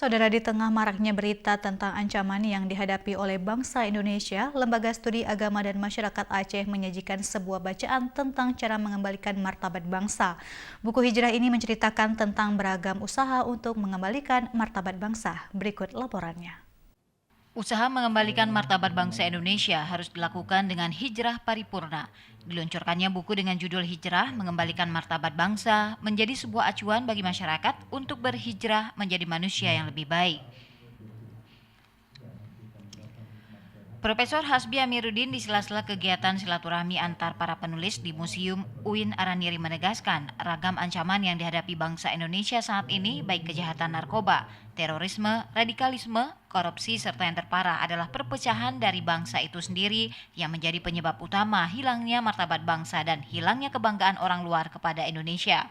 Saudara, di tengah maraknya berita tentang ancaman yang dihadapi oleh bangsa Indonesia, Lembaga Studi Agama dan Masyarakat Aceh menyajikan sebuah bacaan tentang cara mengembalikan martabat bangsa. Buku hijrah ini menceritakan tentang beragam usaha untuk mengembalikan martabat bangsa. Berikut laporannya. Usaha mengembalikan martabat bangsa Indonesia harus dilakukan dengan hijrah paripurna. Diluncurkannya buku dengan judul Hijrah Mengembalikan Martabat Bangsa menjadi sebuah acuan bagi masyarakat untuk berhijrah menjadi manusia yang lebih baik. Profesor Hasbi Amiruddin di sela-sela kegiatan silaturahmi antar para penulis di Museum UIN Araniri menegaskan ragam ancaman yang dihadapi bangsa Indonesia saat ini baik kejahatan narkoba, terorisme, radikalisme, korupsi serta yang terparah adalah perpecahan dari bangsa itu sendiri yang menjadi penyebab utama hilangnya martabat bangsa dan hilangnya kebanggaan orang luar kepada Indonesia.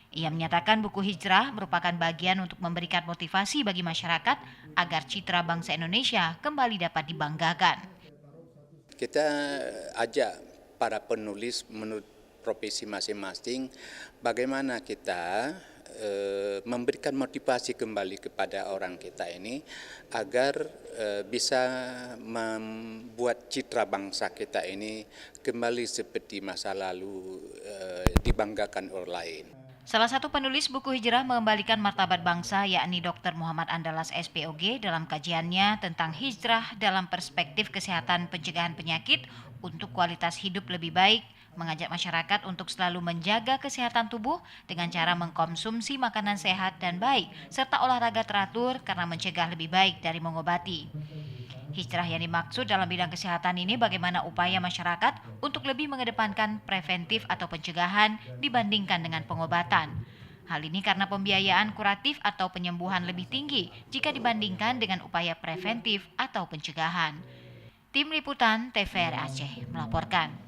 Ia menyatakan buku hijrah merupakan bagian untuk memberikan motivasi bagi masyarakat agar citra bangsa Indonesia kembali dapat dibanggakan. Kita ajak para penulis menurut profesi masing-masing bagaimana kita memberikan motivasi kembali kepada orang kita ini agar bisa membuat citra bangsa kita ini kembali seperti masa lalu dibanggakan orang lain. Salah satu penulis buku hijrah mengembalikan martabat bangsa yakni Dr. Muhammad Andalas SPOG dalam kajiannya tentang hijrah dalam perspektif kesehatan pencegahan penyakit untuk kualitas hidup lebih baik, mengajak masyarakat untuk selalu menjaga kesehatan tubuh dengan cara mengkonsumsi makanan sehat dan baik serta olahraga teratur karena mencegah lebih baik dari mengobati. Hijrah yang dimaksud dalam bidang kesehatan ini bagaimana upaya masyarakat untuk lebih mengedepankan preventif atau pencegahan dibandingkan dengan pengobatan. Hal ini karena pembiayaan kuratif atau penyembuhan lebih tinggi jika dibandingkan dengan upaya preventif atau pencegahan. Tim Liputan TVRI Aceh melaporkan.